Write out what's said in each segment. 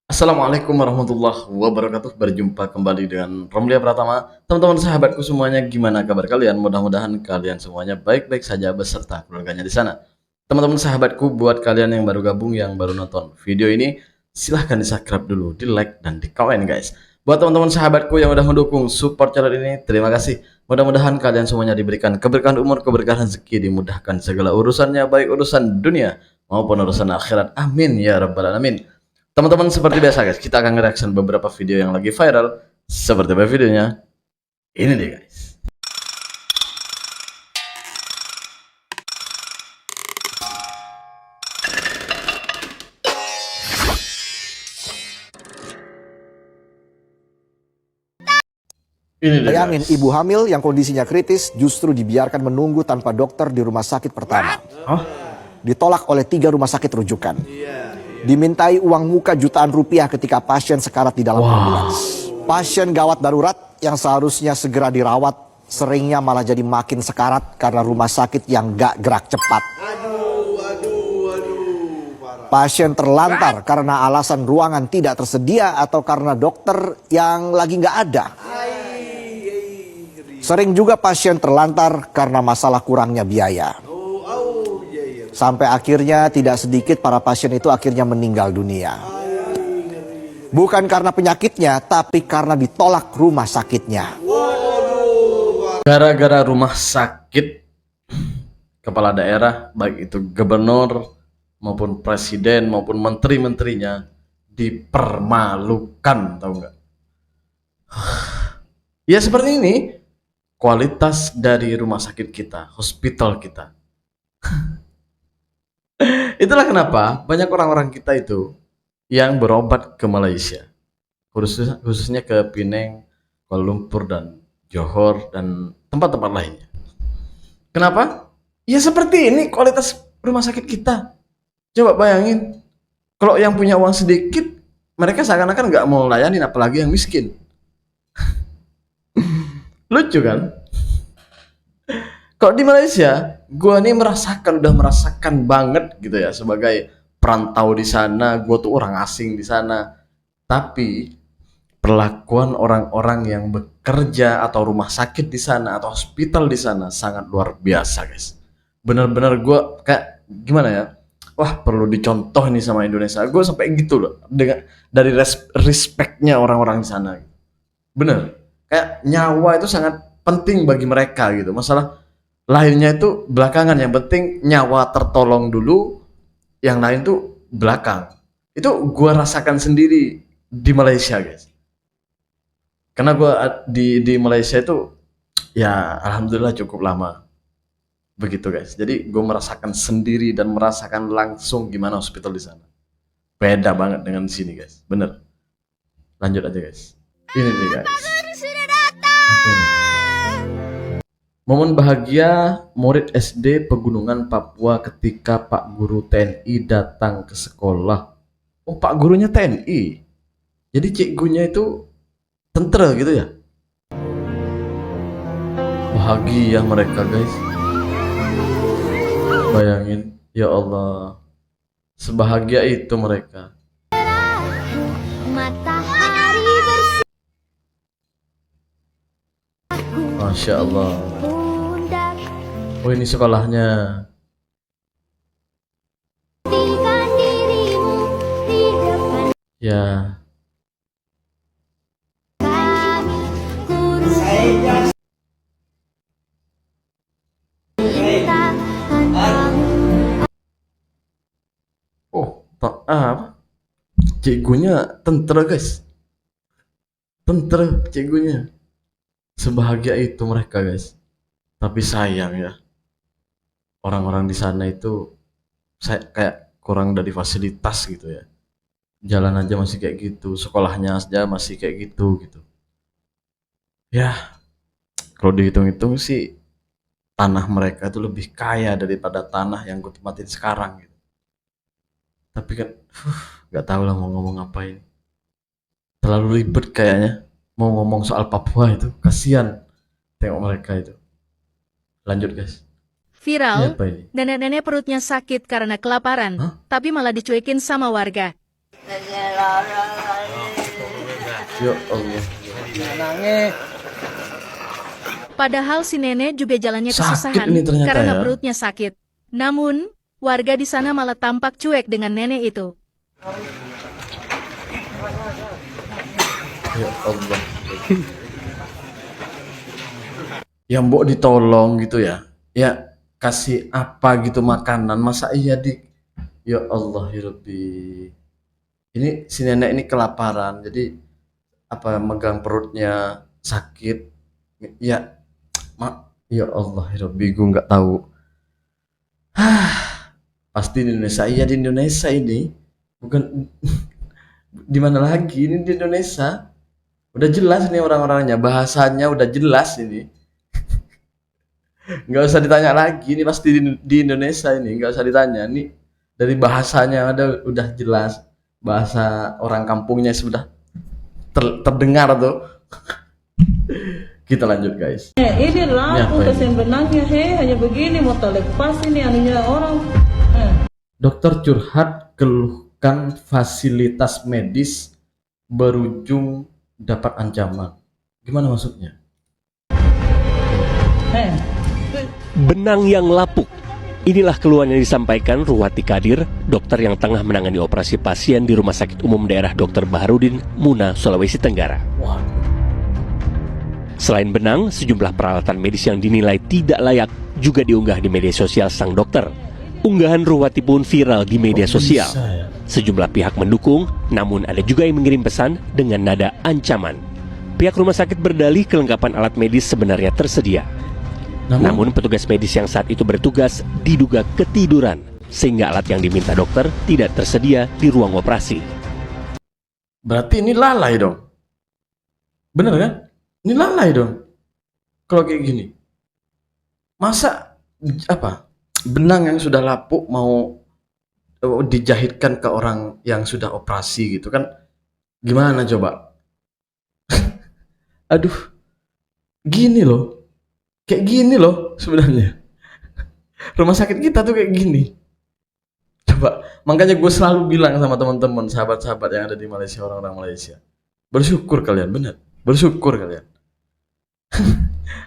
Assalamualaikum warahmatullahi wabarakatuh. Berjumpa kembali dengan Romlia Pratama. Teman-teman sahabatku semuanya, gimana kabar kalian? Mudah-mudahan kalian semuanya baik-baik saja beserta keluarganya di sana. Teman-teman sahabatku, buat kalian yang baru gabung, yang baru nonton video ini, silahkan di-subscribe dulu, di-like dan di-komen guys. Buat teman-teman sahabatku yang udah mendukung support channel ini, terima kasih. Mudah-mudahan kalian semuanya diberikan keberkahan umur, keberkahan rezeki, dimudahkan segala urusannya, baik urusan dunia maupun urusan akhirat. Amin ya rabbal alamin. Teman-teman, seperti biasa guys, kita akan nge-reaction beberapa video yang lagi viral. Seperti apa videonya? Ini deh guys. Ini deh Bayangin guys. ibu hamil yang kondisinya kritis justru dibiarkan menunggu tanpa dokter di rumah sakit pertama. Oh, Ditolak oleh 3 rumah sakit rujukan. Dimintai uang muka jutaan rupiah ketika pasien sekarat di dalam ambulans. Pasien gawat darurat yang seharusnya segera dirawat seringnya malah jadi makin sekarat karena rumah sakit yang gak gerak cepat. Pasien terlantar karena alasan ruangan tidak tersedia atau karena dokter yang lagi gak ada. Sering juga pasien terlantar karena masalah kurangnya biaya. Sampai akhirnya tidak sedikit para pasien itu akhirnya meninggal dunia. Bukan karena penyakitnya, tapi karena ditolak rumah sakitnya. gara-gara rumah sakit, kepala daerah, baik itu gubernur maupun presiden maupun menteri-menterinya dipermalukan, tahu nggak? Ya seperti ini kualitas dari rumah sakit kita, hospital kita. Itulah kenapa banyak orang-orang kita itu yang berobat ke Malaysia, khususnya ke Penang, Kuala Lumpur dan Johor dan tempat-tempat lainnya. Kenapa? Ya seperti ini kualitas rumah sakit kita. Coba bayangin, kalau yang punya uang sedikit, mereka seakan-akan nggak mau layanin, apalagi yang miskin. Lucu kan? Kalau di Malaysia, gua nih udah merasakan banget gitu ya, sebagai perantau di sana, gua tuh orang asing di sana. Tapi perlakuan orang-orang yang bekerja atau rumah sakit di sana atau hospital di sana sangat luar biasa, guys. Bener-bener gua kayak gimana ya? Wah, perlu dicontoh nih sama Indonesia. Gue sampai gitu loh, dengan dari respectnya orang-orang di sana. Bener, kayak nyawa itu sangat penting bagi mereka gitu. Masalah lainnya itu belakangan, yang penting nyawa tertolong dulu, yang lain tuh belakang. Itu gua rasakan sendiri di Malaysia guys, karena gua di Malaysia itu ya alhamdulillah cukup lama begitu guys, jadi gue merasakan sendiri dan merasakan langsung gimana hospital di sana. Beda banget dengan di sini guys, bener. Lanjut aja guys, ini nih guys. Apa ini? Momen bahagia murid SD Pegunungan Papua ketika Pak Guru TNI datang ke sekolah. Oh, Pak gurunya TNI. Jadi cikgunya itu tentara gitu ya. Bahagia mereka guys. Bayangin, ya Allah. Sebahagia itu mereka. Masya Allah. Oh, ini sekolahnya. Ya. Oh, apa? Cikgunya tentara guys. Tentara cikgunya. Sebahagia itu mereka guys. Tapi sayang ya, orang-orang di sana itu saya kayak kurang dari fasilitas gitu ya. Jalan aja masih kayak gitu, sekolahnya aja masih kayak gitu gitu. Ya, kalau dihitung-hitung sih tanah mereka itu lebih kaya daripada tanah yang gue tempatin sekarang gitu. Tapi kan nggak tahu lah mau ngomong apa ini. Terlalu ribet kayaknya mau ngomong soal Papua itu. Kasihan tengok mereka itu. Lanjut guys. Ini Viral, apa ini? nenek-nenek perutnya sakit karena kelaparan, Hah? tapi malah dicuekin sama warga. Ya Allah. Padahal si nenek juga jalannya Sakit kesusahan ini ternyata karena ya. perutnya sakit. Namun, warga di sana malah tampak cuek dengan nenek itu. Ya Allah. Ya mbok ditolong gitu ya. Ya kasih apa gitu makanan. Masa iya ya Allah ya Rabbi. Ini si nenek ini kelaparan. Jadi apa megang perutnya sakit. Ya ya Allah ya Rabbi, gue nggak tahu. Pasti di Indonesia. Iya di Indonesia ini. Bukan di mana lagi, ini di Indonesia. Udah jelas nih orang-orangnya, bahasanya udah jelas ini. Nggak usah ditanya lagi, ini pasti di Indonesia ini, nggak usah ditanya. Ini dari bahasanya udah jelas. Bahasa orang kampungnya sudah terdengar tuh. Kita lanjut guys. Ini Ini lampu apa ini? kasihan benangnya, hanya begini mau lepas ini anunya orang. Dokter curhat keluhkan fasilitas medis berujung dapat ancaman. Gimana maksudnya? Benang yang lapuk. Inilah keluhan yang disampaikan Ruwati Kadir, dokter yang tengah menangani operasi pasien di Rumah Sakit Umum Daerah Dr. Baharudin, Muna, Sulawesi Tenggara. Wah, Selain benang, sejumlah peralatan medis yang dinilai tidak layak juga diunggah di media sosial sang dokter. Unggahan Ruwati pun viral di media sosial. bisa ya? Sejumlah pihak mendukung, namun ada juga yang mengirim pesan dengan nada ancaman. Pihak rumah sakit berdalih kelengkapan alat medis sebenarnya tersedia. Namun petugas medis yang saat itu bertugas diduga ketiduran, sehingga alat yang diminta dokter tidak tersedia di ruang operasi. Berarti ini lalai dong. Bener kan? Ini lalai dong. Kalau kayak gini. Masa apa? Benang yang sudah lapuk mau dijahitkan ke orang yang sudah operasi gitu kan? Gimana coba? Aduh. Gini loh. Kayak gini loh sebenarnya. Rumah sakit kita tuh kayak gini. Coba, makanya gue selalu bilang sama teman-teman, sahabat-sahabat yang ada di Malaysia, orang-orang Malaysia. Bersyukur kalian, benar. Bersyukur kalian.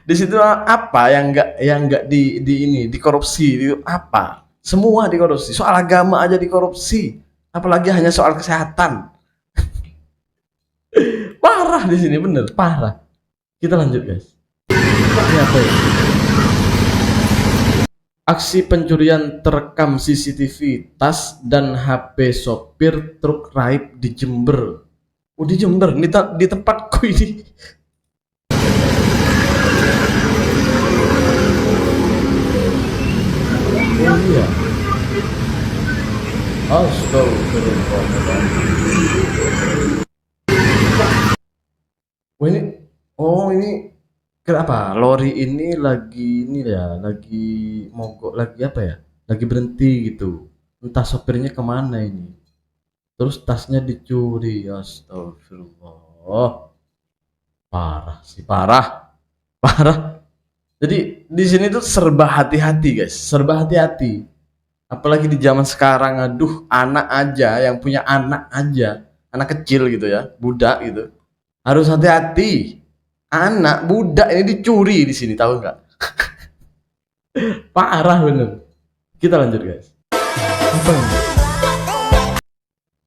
Di situ apa yang nggak dikorupsi itu apa? Semua dikorupsi. Soal agama aja dikorupsi. Apalagi hanya soal kesehatan. Parah di sini, bener, parah. Kita lanjut, guys. Ini apa ya? Aksi pencurian terekam CCTV tas dan HP sopir truk raib di Jember. Oh di Jember, di tempatku ini. Oh iya. Astagfirullahaladzim. Oh ini kenapa? Lori ini lagi mogok, lagi apa ya? Lagi berhenti gitu. Entah sopirnya kemana ini. Terus tasnya dicuri. Astagfirullah. Parah sih, parah. Jadi di sini tuh serba hati-hati guys, serba hati-hati. Apalagi di zaman sekarang, aduh, anak aja yang punya anak aja, anak kecil gitu ya, budak gitu, harus hati-hati. Anak budak ini dicuri di sini, tahu nggak? Parah bener. Kita lanjut guys. Apa ini?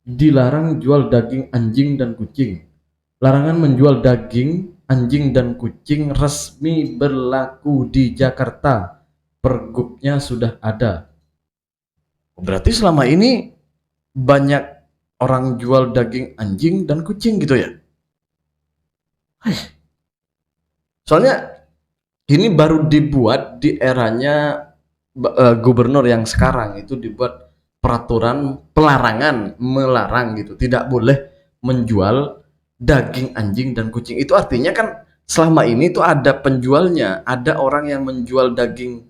Dilarang jual daging anjing dan kucing. Larangan menjual daging anjing dan kucing resmi berlaku di Jakarta. Pergubnya sudah ada. Berarti selama ini banyak orang jual daging anjing dan kucing gitu ya? Soalnya ini baru dibuat di eranya gubernur yang sekarang itu dibuat peraturan melarang gitu, tidak boleh menjual daging anjing dan kucing. Itu artinya kan selama ini tuh ada penjualnya, ada orang yang menjual daging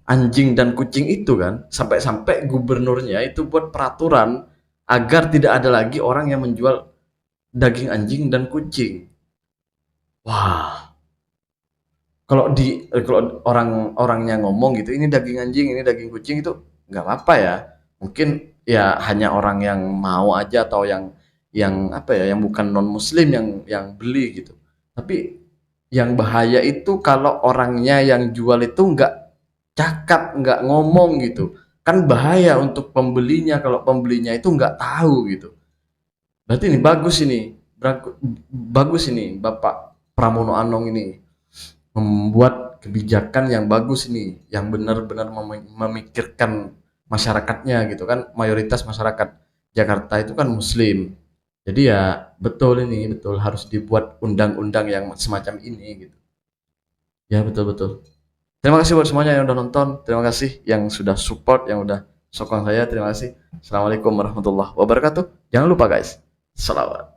anjing dan kucing itu kan, sampai-sampai gubernurnya itu buat peraturan agar tidak ada lagi orang yang menjual daging anjing dan kucing. Wah, kalau orang-orangnya ngomong gitu, ini daging anjing, ini daging kucing, itu nggak apa-apa ya. Mungkin ya hanya orang yang mau aja atau yang apa ya, yang bukan non muslim yang beli gitu. Tapi yang bahaya itu kalau orangnya yang jual itu nggak cakap, nggak ngomong gitu. Kan bahaya untuk pembelinya kalau pembelinya itu nggak tahu gitu. Berarti ini bagus ini Bapak Pramono Anung ini membuat kebijakan yang bagus ini, yang benar-benar memikirkan masyarakatnya gitu kan. Mayoritas masyarakat Jakarta itu kan muslim. Jadi ya betul harus dibuat undang-undang yang semacam ini gitu. Ya betul. Terima kasih buat semuanya yang udah nonton. Terima kasih yang sudah support, yang udah sokong saya. Terima kasih. Assalamualaikum warahmatullahi wabarakatuh. Jangan lupa guys. Salawat.